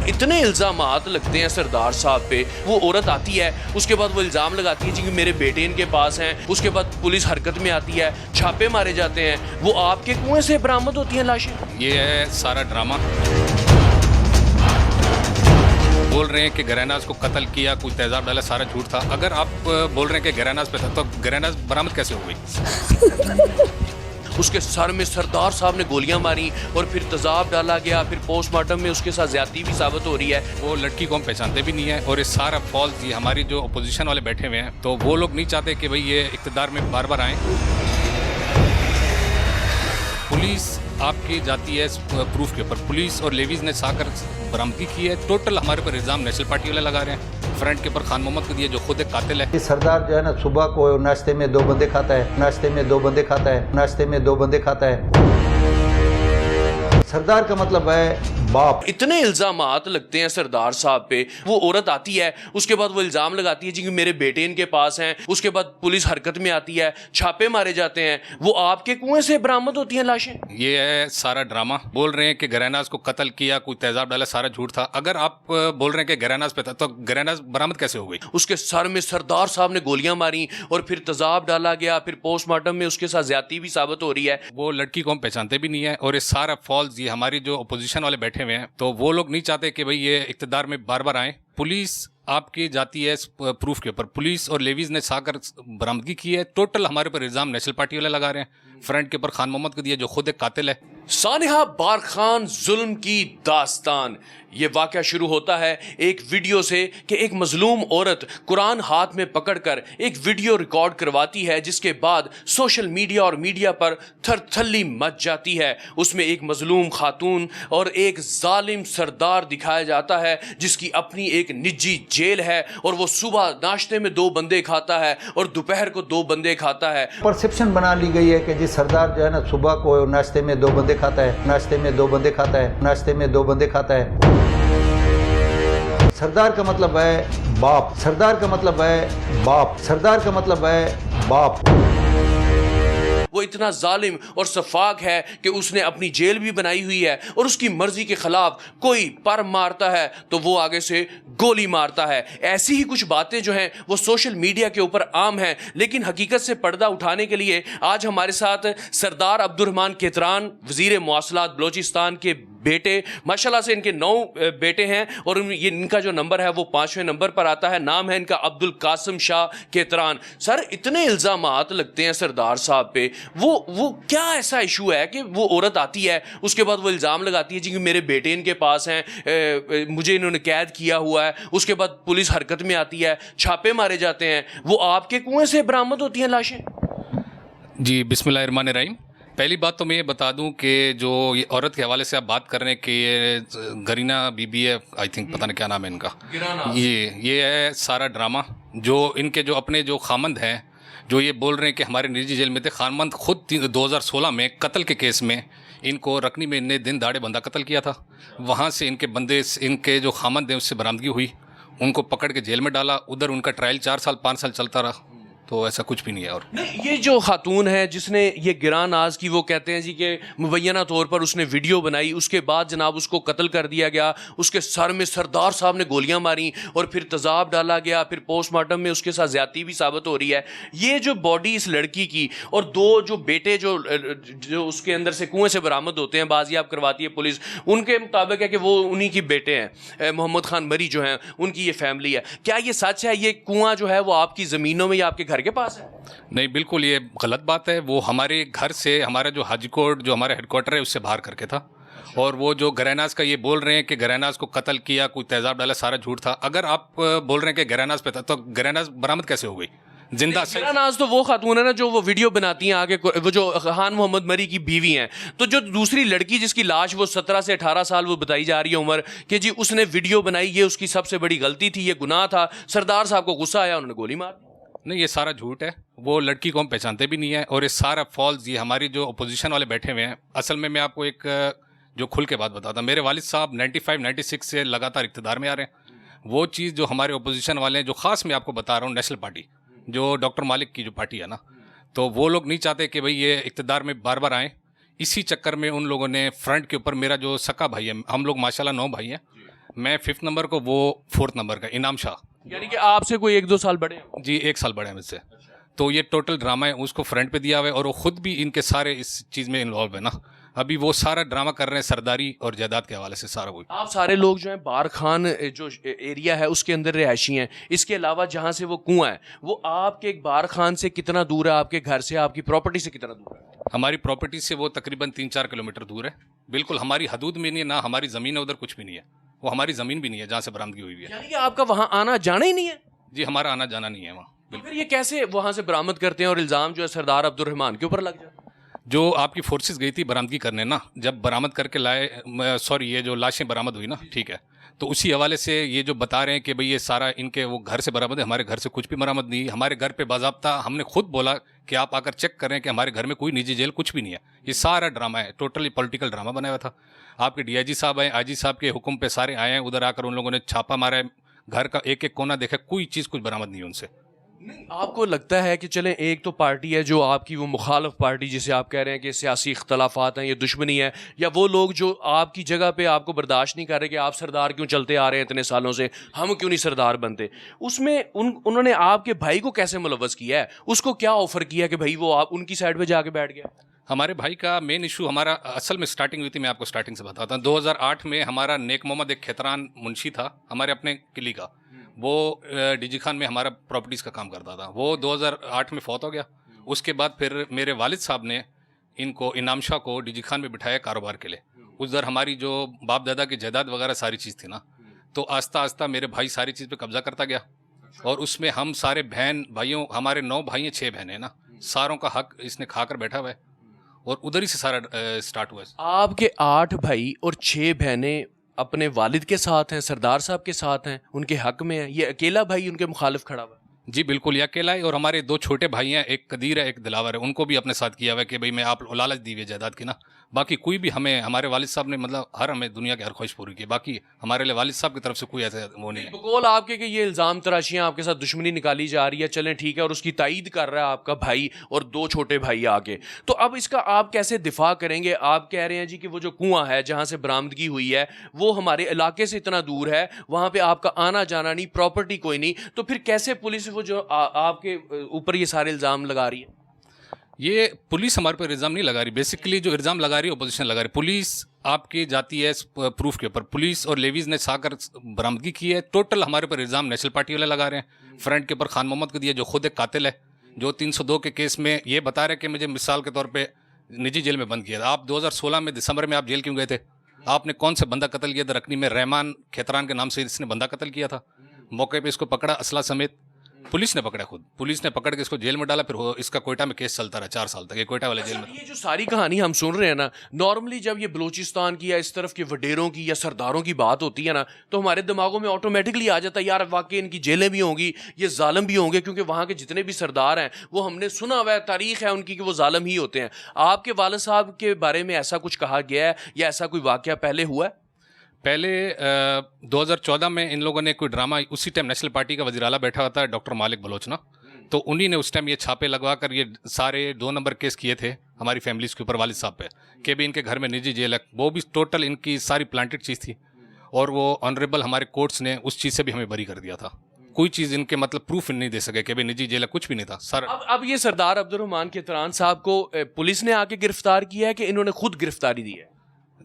इतने इल्जामात लगते हैं सरदार साहब पे। वो औरत आती है, उसके बाद वो इल्ज़ाम लगाती है जी कि मेरे बेटे इनके पास हैं, उसके बाद पुलिस हरकत में आती है, छापे मारे जाते हैं, वो आपके कुएं से बरामद होती हैं लाशें। ये है सारा ड्रामा। बोल रहे हैं कि गहरानाज को कत्ल किया, कोई तेजाब डाला, सारा झूठ था। अगर आप बोल रहे हैं कि गहरानाज पे था तो गहरानाज बरामद कैसे हो गई? उसके सर में सरदार साहब ने गोलियां मारी और फिर तेजाब डाला गया, फिर पोस्टमार्टम में उसके साथ ज्यादती भी साबित हो रही है। वो लड़की को हम पहचानते भी नहीं है और ये सारा फॉल्स, ये हमारी जो अपोजिशन वाले बैठे हुए हैं, तो वो लोग नहीं चाहते कि भाई ये इक़्तिदार में बार बार आए। पुलिस आपकी जाती है प्रूफ के ऊपर। पुलिस और लेवीज ने साकर बरामदगी की है। टोटल हमारे ऊपर इल्ज़ाम नेशनल पार्टी वाले लगा रहे हैं। फ्रंट के ऊपर खान मोहम्मद को दिए जो खुद एक कातिल है। सरदार जो है ना, सुबह को नाश्ते में 2 बंदे खाता है, नाश्ते में 2 बंदे खाता है, नाश्ते में 2 बंदे खाता है। सरदार का मतलब है बाप। इतने इल्जामात लगते हैं सरदार साहब पे। वो औरत आती है, उसके बाद वो इल्जाम लगाती है जी कि मेरे बेटे इनके पास हैं, उसके बाद पुलिस हरकत में आती है, छापे मारे जाते हैं, वो आपके कुएं से बरामद होती हैं लाशें। ये है सारा ड्रामा। बोल रहे हैं कि गहरानाज को कत्ल किया, कोई तेजाब डाला, सारा झूठ था। अगर आप बोल रहे हैं कि गहरानाज पे था तो गहरानाज बरामद कैसे हो गई? उसके सर में सरदार साहब ने गोलियां मारी और फिर तेजाब डाला गया, फिर पोस्टमार्टम में उसके साथ ज्यादती भी साबित हो रही है। वो लड़की को हम पहचानते भी नहीं है और ये सारा फॉल्स, ये हमारी जो अपोजिशन वाले बैठे हुए हैं, तो वो लोग नहीं चाहते कि भाई ये इक़्तिदार में बार बार आए। पुलिस आपकी जाती है प्रूफ के ऊपर। पुलिस और लेवीज ने साकर बरामदगी की है। टोटल हमारे ऊपर इल्ज़ाम नेशनल पार्टी वाले लगा रहे हैं। फ्रंट के ऊपर खान मोहम्मद को दिए जो खुद एक कातिल है। सानिहा बार खान जुल्म की दास्तान। ये वाक़या शुरू होता है एक वीडियो से कि एक मजलूम औरत कुरान हाथ में पकड़कर एक वीडियो रिकॉर्ड करवाती है, जिसके बाद सोशल मीडिया और मीडिया पर थरथल्ली मच जाती है। उसमें एक मजलूम खातून और एक जालिम सरदार दिखाया जाता है जिसकी अपनी एक निजी जेल है और वो सुबह नाश्ते में 2 बंदे खाता है और दोपहर को 2 बंदे खाता है। परसेप्शन बना ली गई है कि जी सरदार जो है ना, सुबह को नाश्ते में 2 बंदे खाता है, नाश्ते में 2 बंदे खाता है, नाश्ते में 2 बंदे खाता है। सरदार का मतलब है बाप। सरदार का मतलब है बाप। सरदार का मतलब है बाप। वो इतना जालिम और सफाक है कि उसने अपनी जेल भी बनाई हुई है और उसकी मर्जी के खिलाफ कोई पर मारता है तो वो आगे से गोली मारता है। ऐसी ही कुछ बातें जो हैं वो सोशल मीडिया के ऊपर आम हैं, लेकिन हकीकत से पर्दा उठाने के लिए आज हमारे साथ सरदार अब्दुर्रहमान केतरान, वज़ीर मवासलात बलोचिस्तान के बेटे। माशाल्लाह से इनके 9 बेटे हैं और ये इनका जो नंबर है वो 5वें नंबर पर आता है। नाम है इनका अब्दुल कासिम शाह केतरान। सर, इतने इल्ज़ामात लगते हैं सरदार साहब पे। वो क्या ऐसा इशू है कि वो औरत आती है, उसके बाद वो इल्ज़ाम लगाती है जी कि मेरे बेटे इनके पास हैं, मुझे इन्होंने कैद किया हुआ है, उसके बाद पुलिस हरकत में आती है, छापे मारे जाते हैं, वो आपके कुएं से बरामद होती हैं लाशें। जी, बिस्मिल्लाहिर्रहमानिर्रहीम। पहली बात तो मैं ये बता दूं कि जो ये औरत के हवाले से आप बात कर रहे हैं कि ये गरीना बीबी है, आई थिंक, पता नहीं क्या नाम है इनका। ये है सारा ड्रामा। जो इनके जो अपने जो खामंद हैं, जो ये बोल रहे हैं कि हमारे निजी जेल में थे, खामंद खुद 2016 में कत्ल के केस में इनको रकनी में इनने दिन दाड़े बंदा कत्ल किया था। वहाँ से इनके बंदे, इनके जो खामंद हैं उससे बरामदगी हुई, उनको पकड़ के जेल में डाला। उधर उनका ट्रायल 4 साल 5 साल चलता रहा। तो ऐसा कुछ भी नहीं है। और नहीं, ये जो खातून है जिसने ये गिरान नाज की, वो कहते हैं जी कि मुबैना तौर पर उसने वीडियो बनाई, उसके बाद जनाब उसको कत्ल कर दिया गया, उसके सर में सरदार साहब ने गोलियां मारी और फिर तेजाब डाला गया, फिर पोस्टमार्टम में उसके साथ ज्यादती भी साबित हो रही है। ये जो बॉडी इस लड़की की और 2 जो बेटे जो उसके अंदर से कुएं से बरामद होते हैं, बाजियाब करवाती है पुलिस, उनके मुताबिक है कि वो उन्हीं की बेटे हैं, मोहम्मद खान मरी जो हैं उनकी ये फैमिली है। क्या ये सच है? ये कुआं जो है वो आपकी ज़मीनों में या आपके घर के पास है? नहीं, बिल्कुल ये गलत बात है। वो हमारे घर से, हमारा जो हाजीकोट जो हमारा हेडक्वार्टर है उससे बाहर करके था। और वो जो गहरानाज का ये बोल रहे हैं कि गहरानाज को कत्ल किया, कोई तेजाब डाला, सारा झूठ था। अगर आप बोल रहे हैं कि गहरानाज पे था तो गहरानाज बरामद कैसे हो गई जिंदा से? गहरानाज तो वो खातून है ना जो वो वीडियो बनाती हैं आगे, वो जो खान मोहम्मद मरी की बीवी हैं। तो जो दूसरी लड़की जिसकी लाश वो 17 से 18 साल वो बताई जा रही है उम्र, कि जी उसने वीडियो बनाई, ये उसकी सबसे बड़ी गलती थी, ये गुनाह था। सरदार साहब को गुस्सा आया, उन्होंने गोली मार दी। नहीं, ये सारा झूठ है। वो लड़की को हम पहचानते भी नहीं है और ये सारा फॉल्स, ये हमारी जो अपोजिशन वाले बैठे हुए हैं। असल में मैं आपको एक जो खुल के बात बताता, मेरे वालिद साहब 95-96 से लगातार इक़्तिदार में आ रहे हैं। वो चीज़ जो हमारे अपोजिशन वाले हैं, जो ख़ास मैं आपको बता रहा हूँ, नेशनल पार्टी जो डॉक्टर मालिक की जो पार्टी है ना, तो वो लोग नहीं चाहते कि भाई ये इक़्तिदार में बार बार आएँ। इसी चक्कर में उन लोगों ने फ्रंट के ऊपर, मेरा जो सका भाई है, हम लोग माशाल्लाह 9 भाई हैं, मैं 5th नंबर को, वो 4th नंबर का, इनाम शाह। यानी कि आपसे कोई 1-2 साल बड़े हैं? जी 1 साल बड़े हैं मुझसे। तो ये टोटल ड्रामा है, उसको फ्रंट पे दिया हुआ है, और वो खुद भी इनके सारे इस चीज़ में इन्वॉल्व है ना। अभी वो सारा ड्रामा कर रहे हैं सरदारी और जायदाद के हवाले से सारा वही। आप सारे लोग जो हैं बार खान जो एरिया है उसके अंदर रिहायशी हैं, इसके अलावा जहाँ से वो कुआं है वो आपके एक बार खान से कितना दूर है, आपके घर से, आपकी प्रॉपर्टी से कितना दूर है? हमारी प्रॉपर्टी से वो तकरीबन 3-4 किलोमीटर दूर है, बिल्कुल हमारी हदूद में नहीं है, ना हमारी ज़मीन है उधर, कुछ भी नहीं है, वो हमारी ज़मीन भी नहीं है जहाँ से बरामदगी हुई है। यानी कि आपका वहाँ आना जाना ही नहीं है? जी हमारा आना जाना नहीं है वहाँ। तो फिर ये कैसे वहाँ से बरामद करते हैं और इल्ज़ाम जो है सरदार अब्दुल रहमान के ऊपर लग जाता है? जो आपकी फोर्सेस गई थी बरामदगी करने ना, जब बरामद करके लाए, सॉरी ये जो लाशें बरामद हुई ना, ठीक है, तो उसी हवाले से ये जो बता रहे हैं कि भाई ये सारा इनके वो घर से बरामद है, हमारे घर से कुछ भी बरामद नहीं। हमारे घर पे बाज़ाब्ता हमने खुद बोला कि आप आकर चेक करें कि हमारे घर में कोई निजी जेल कुछ भी नहीं है, ये सारा ड्रामा है, टोटली पॉलिटिकल ड्रामा बनाया हुआ था। आपके DIG साहब आए, IG साहब के हुक्म पे सारे आए हैं, उधर आकर उन लोगों ने छापा मारा है, घर का एक एक कोना देखा, कोई चीज़ कुछ बरामद नहीं है उनसे। नहीं, आपको लगता है कि चलें एक तो पार्टी है जो आपकी वो मुखालफ पार्टी जिसे आप कह रहे हैं कि सियासी इख्तलाफात हैं, ये दुश्मनी है, या वो लोग जो आपकी जगह पे आपको बर्दाश्त नहीं कर रहे कि आप सरदार क्यों चलते आ रहे हैं इतने सालों से, हम क्यों नहीं सरदार बनते, उसमें उन्होंने आपके भाई को कैसे मुलव्वस किया है? उसको क्या ऑफर किया कि भाई वो आप उनकी साइड पे जाके बैठ गया? हमारे भाई का मेन इशू, हमारा असल में स्टार्टिंग हुई थी, मैं आपको स्टार्टिंग से बताता हूँ। 2008 में हमारा नेक मोहम्मद एक खेतरान मुंशी था हमारे अपने किली का, वो DG खान में हमारा प्रॉपर्टीज़ का काम करता था, वो 2008 में फौत हो गया। उसके बाद फिर मेरे वालिद साहब ने इनको, इनाम शाह को, DG खान में बिठाया कारोबार के लिए। उधर हमारी जो बाप दादा की जायदाद वगैरह सारी चीज़ थी ना, तो आस्ता आस्ता मेरे भाई सारी चीज़ पे कब्जा करता गया, और उसमें हम सारे बहन भाइयों, हमारे 9 भाई हैं, 6 बहनें ना, सारों का हक इसने खाकर बैठा हुआ है, और उधर ही से सारा स्टार्ट हुआ है। आपके 8 भाई और 6 बहनें अपने वालिद के साथ हैं, सरदार साहब के साथ हैं, उनके हक में है, ये अकेला भाई उनके मुखालिफ खड़ा हुआ है? जी बिल्कुल, ये अकेला है, और हमारे 2 छोटे भाई हैं, एक कदीर है, एक दिलावर है, उनको भी अपने साथ किया हुआ है कि भाई मैं आप लालच दी हुई है जायदाद की ना। बाकी कोई भी हमें, हमारे वालिद साहब ने मतलब हमें दुनिया की हर ख्वाहिश पूरी की, बाकी हमारे लिए वालिद साहब की तरफ से कोई ऐसा वो नहीं है। बकौल आपके कि ये इल्ज़ाम तराशियाँ आपके साथ दुश्मनी निकाली जा रही है, चलें ठीक है, और उसकी तायीद कर रहा है आपका भाई और 2 छोटे भाई आके, तो अब इसका आप कैसे दिफा करेंगे? आप कह रहे हैं जी कि वो जो कुआं है जहाँ से बरामदगी हुई है वो हमारे इलाके से इतना दूर है, वहाँ पे आपका आना जाना नहीं, प्रॉपर्टी कोई नहीं, तो फिर कैसे पुलिस वो जो आपके ऊपर ये सारे इल्ज़ाम लगा रही है? ये पुलिस हमारे पर इल्ज़ाम नहीं लगा रही, बेसिकली जो इल्ज़ाम लगा रही है अपोजिशन लगा रही है। पुलिस आपकी जाती है प्रूफ के ऊपर, पुलिस और लेवीज़ ने साकर बरामदगी की है, टोटल हमारे पर इल्ज़ाम नेशनल पार्टी वाले लगा रहे हैं। फ्रंट के ऊपर खान मोहम्मद को दिया, जो खुद एक कातिल है, जो 302 के केस में ये बता रहे कि मुझे मिसाल के तौर पर निजी जेल में बंद किया था। आप 2016 में दिसंबर में आप जेल क्यों गए थे? आपने कौन से बंदा कत्ल किया था? रकनी में रहमान खेतरान के नाम से इसने बंदा कत्ल किया था, मौके पे इसको पकड़ा, असला समेत पुलिस ने पकड़ा, खुद पुलिस ने पकड़ के इसको जेल में डाला, फिर इसका कोयटा में केस चलता रहा 4 साल तक, ये कोयटा वाले जेल में। ये जो सारी कहानी हम सुन रहे हैं ना, नॉर्मली जब ये बलूचिस्तान की या इस तरफ के वडेरों की या सरदारों की बात होती है ना, तो हमारे दिमागों में ऑटोमेटिकली आ जाता है यार वाकई इनकी जेलें भी होंगी, ये जालिम भी होंगे, क्योंकि वहाँ के जितने भी सरदार हैं वो हमने सुना हुआ है, तारीख है उनकी कि वो जालिम ही होते हैं। आपके वालिद साहब के बारे में ऐसा कुछ कहा गया है या ऐसा कोई वाकया पहले हुआ है? पहले 2014 में इन लोगों ने कोई ड्रामा, उसी टाइम नेशनल पार्टी का वज़ीर आला बैठा होता है डॉक्टर मालिक बलोच ना, तो उन्हीं ने उस टाइम ये छापे लगवा कर ये सारे 2 नंबर केस किए थे हमारी फैमिलीज़ के ऊपर, वालिद साहब पे, कि भी इनके घर में निजी जेल है, वो भी टोटल इनकी सारी प्लांटेड चीज़ थी, और वो ऑनरेबल हमारे कोर्ट्स ने उस चीज़ से भी हमें बरी कर दिया था। कोई चीज़ इनके मतलब प्रूफ नहीं दे सके कि भाई निजी जेल है, कुछ भी नहीं था सर। अब ये सरदार अब्दुल रहमान खेतरान साहब को पुलिस ने आके गिरफ्तार किया है कि इन्होंने खुद गिरफ्तारी दी है?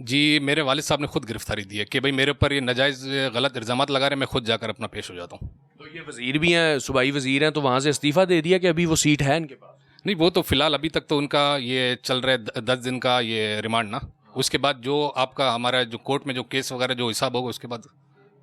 जी मेरे वालिद साहब ने खुद गिरफ्तारी दी है कि भाई मेरे ऊपर ये नाजायज़ गलत इल्ज़ामात लगा रहे हैं, मैं खुद जाकर अपना पेश हो जाता हूँ। तो ये वजीर भी हैं, सूबाई वजीर हैं, तो वहाँ से इस्तीफ़ा दे दिया कि अभी वो सीट है इनके पास? नहीं, वो तो फिलहाल अभी तक तो उनका ये चल रहा है 10 दिन का ये रिमांड ना, उसके बाद जो आपका हमारा जो कोर्ट में जो केस वगैरह जो हिसाब होगा, उसके बाद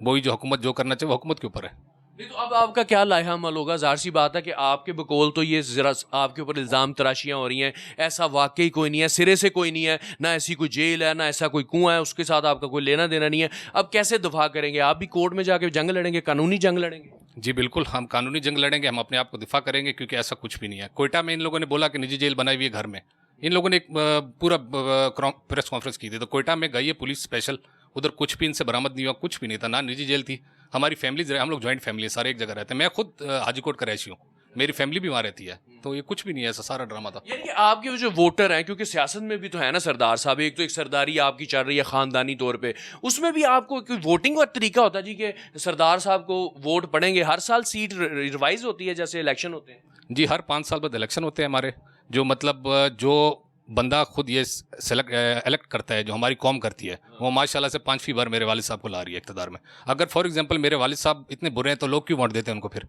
वही जो हुकूमत जो करना चाहिए वो हुकूमत के ऊपर है। नहीं तो अब आपका क्या लाया अमल होगा? ज़ाहिर सी बात है कि आपके बकौल तो ये ज़रा आपके ऊपर इल्ज़ाम तराशियाँ हो रही हैं, ऐसा वाकई कोई नहीं है, सिरे से कोई नहीं है, ना ऐसी कोई जेल है, ना ऐसा कोई कुआं है, उसके साथ आपका कोई लेना देना नहीं है। अब कैसे दफा करेंगे? आप भी कोर्ट में जाके जंग लड़ेंगे, कानूनी जंग लड़ेंगे? जी बिल्कुल, हम कानूनी जंग लड़ेंगे, हम अपने आप को दिफा करेंगे, क्योंकि ऐसा कुछ भी नहीं है। कोयटा में इन लोगों ने बोला कि निजी जेल बनाई हुई है घर में, इन लोगों ने एक पूरा प्रेस कॉन्फ्रेंस की थी, तो कोयटा में गई है पुलिस स्पेशल, उधर कुछ भी इनसे बरामद नहीं हुआ, कुछ भी नहीं था, ना निजी जेल थी। हमारी फैमिली, हम लोग जॉइंट फैमिली है, सारे एक जगह रहते हैं। मैं खुद हाजीकोट का रैशी हूँ, मेरी फैमिली भी वहाँ रहती है, तो ये कुछ भी नहीं है, ऐसा सारा ड्रामा था। यानी कि आपके जो वोटर हैं, क्योंकि सियासत में भी तो है ना सरदार साहब, एक तो एक सरदारी आपकी चल रही है खानदानी तौर पे, उसमें भी आपको कोई वोटिंग का तरीका होता है जी कि सरदार साहब को वोट पड़ेंगे? हर साल सीट रिवाइज होती है जैसे इलेक्शन होते हैं? जी, हर 5 साल बाद इलेक्शन होते हैं हमारे, जो मतलब जो बंदा खुद ये इलेक्ट करता है, जो हमारी कौम करती है, वो माशाल्लाह से 5वीं बार मेरे वालिद साहब को ला रही है इक़्तिदार में। अगर फॉर एग्जांपल मेरे वालिद साहब इतने बुरे हैं तो लोग क्यों वोट देते हैं उनको फिर?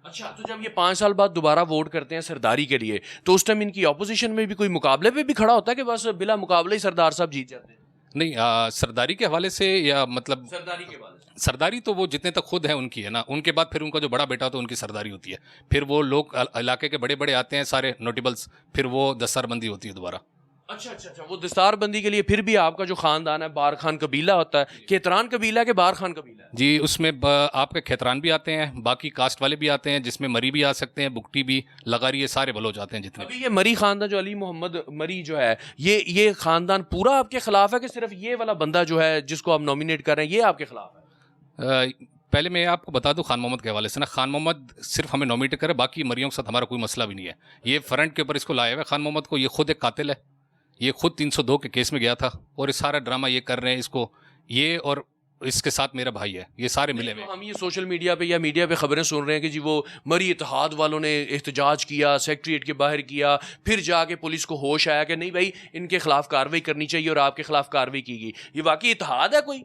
अच्छा, तो जब ये 5 साल बाद दोबारा वोट करते हैं सरदारी के लिए, तो उस टाइम इनकी ऑपोजिशन में भी कोई मुकाबले पे भी खड़ा होता है कि बस बिला मुकाबले ही सरदार साहब जीत जाते हैं? नहीं, सरदारी के हवाले से या मतलब सरदारी के बाद सरदारी तो वो जितने तक खुद है उनकी है ना, उनके बाद फिर उनका जो बड़ा बेटा होता है उनकी सरदारी होती है, फिर वो लोग इलाके के बड़े बड़े आते हैं सारे नोटेबल्स, फिर वो दस्तरबंदी होती है दोबारा। अच्छा अच्छा अच्छा, वो दस्तारबंदी के लिए फिर भी आपका जो खानदान है, बार खान कबीला होता है, खेतरान कबीला के बार खान कबीला है? जी, उसमें आपके खेतरान भी आते हैं, बाकी कास्ट वाले भी आते हैं, जिसमें मरी भी आ सकते हैं, बुगटी भी, लगारी, ये सारे बलोच आते हैं जितने। अभी ये मरी खानदान जो अली मोहम्मद मरी जो है, ये खानदान पूरा आपके खिलाफ है कि सिर्फ ये वाला बंदा जो है जिसको आप नॉमिनेट कर रहे हैं ये आपके खिलाफ है? पहले मैं आपको बता दूं खान मोहम्मद के हवाले से ना, खान मोहम्मद सिर्फ हमें नॉमिनेट करे, बाकी मरियों के साथ हमारा कोई मसला भी नहीं है। ये फ्रंट के ऊपर इसको लाया हुआ है खान मोहम्मद को, ये खुद एक कातिल है, ये खुद 302 के केस में गया था, और ये सारा ड्रामा ये कर रहे हैं इसको, ये और इसके साथ मेरा भाई है, ये सारे मिले हुए। तो हम ये सोशल मीडिया पे या मीडिया पे खबरें सुन रहे हैं कि जी वो मरी इत्तेहाद वालों ने एहतजाज किया, सेक्रेटरीट के बाहर किया, फिर जाके पुलिस को होश आया कि नहीं भाई इनके खिलाफ कार्रवाई करनी चाहिए और आपके खिलाफ कार्रवाई की गई। ये वाकई इत्तेहाद है कोई?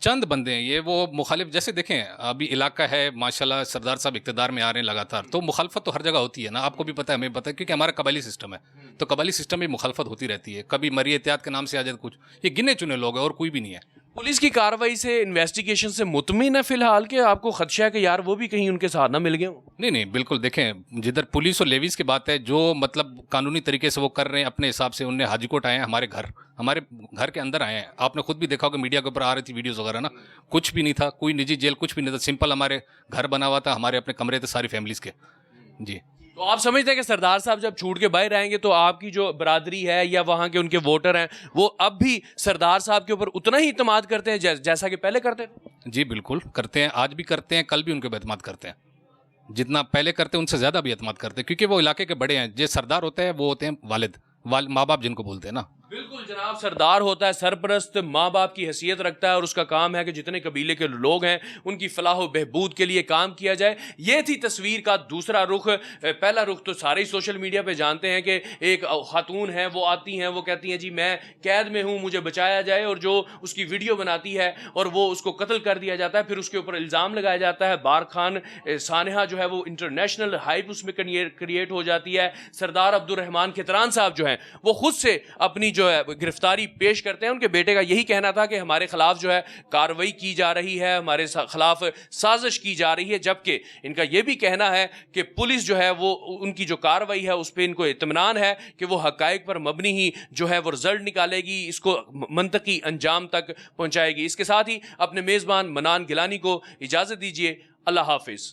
चंद बंदे हैं, ये वो मुखालिफ, जैसे देखें अभी इलाका है माशाल्लाह, सरदार साहब इक़्तिदार में आ रहे हैं लगातार, तो मुखालफत तो हर जगह होती है ना, आपको भी पता है, हमें पता है, क्योंकि हमारा कबायली सिस्टम है, तो कबायली सिस्टम में मुखालफत होती रहती है, कभी मरी एहतियात के नाम से आ जाए कुछ, ये गिने चुने लोग हैं और कोई भी नहीं है। पुलिस की कार्रवाई से, इन्वेस्टिगेशन से मुतमिन है फिलहाल कि आपको खदशा है कि यार वो भी कहीं उनके साथ ना मिल गए हों? नहीं, बिल्कुल, देखें जिधर पुलिस और लेवीज़ की बात है, जो मतलब कानूनी तरीके से वो कर रहे हैं अपने हिसाब से, उनने हाजीकोट आए हैं, हमारे घर के अंदर आए हैं, आपने खुद भी देखा होगा मीडिया के ऊपर आ रही थी वीडियोज़ वगैरह ना, कुछ भी नहीं था, कोई निजी जेल कुछ भी नहीं था, सिंपल हमारे घर बना हुआ था, हमारे अपने कमरे थे सारी फैमिलीज़ के। जी, तो आप समझते हैं कि सरदार साहब जब छूट के बाहर आएंगे तो आपकी जो बरादरी है या वहाँ के उनके वोटर हैं वो अब भी सरदार साहब के ऊपर उतना ही इत्मीनान करते हैं जैसा कि पहले करते थे? जी बिल्कुल करते हैं, आज भी करते हैं, कल भी उनके ऊपर एतमाद करते हैं, जितना पहले करते हैं उनसे ज़्यादा भी एतमाद करते हैं, क्योंकि वो इलाके के बड़े हैं। जो सरदार होते हैं वो होते हैं वालिद, माँ बाप जिनको बोलते हैं ना। बिल्कुल जनाब, सरदार होता है सरपरस्त, माँ बाप की हैसियत रखता है और उसका काम है कि जितने कबीले के लोग हैं उनकी फलाह व बहबूद के लिए काम किया जाए। ये थी तस्वीर का दूसरा रुख। पहला रुख तो सारे ही सोशल मीडिया पे जानते हैं कि एक खातून है, वो आती हैं, वो कहती हैं जी मैं कैद में हूँ, मुझे बचाया जाए, और जो उसकी वीडियो बनाती है और वो उसको कत्ल कर दिया जाता है, फिर उसके ऊपर इल्ज़ाम लगाया जाता है। बार खान सानहा जो है वो इंटरनेशनल हाइप उसमें क्रिएट हो जाती है। सरदार अब्दुर्रहमान खेतरान साहब जो हैं वो खुद से अपनी जो है गिरफ्तारी पेश करते हैं। उनके बेटे का यही कहना था कि हमारे खिलाफ जो है कार्रवाई की जा रही है, हमारे खिलाफ साजिश की जा रही है, जबकि इनका यह भी कहना है कि पुलिस जो है वो उनकी जो कार्रवाई है उस पर इनको इत्मीनान है कि वो हकायक पर मबनी ही जो है वो रिजल्ट निकालेगी, इसको मंतकी अंजाम तक पहुंचाएगी। इसके साथ ही अपने मेज़बान मनान गिलानी को इजाज़त दीजिए। अल्लाह हाफिज़।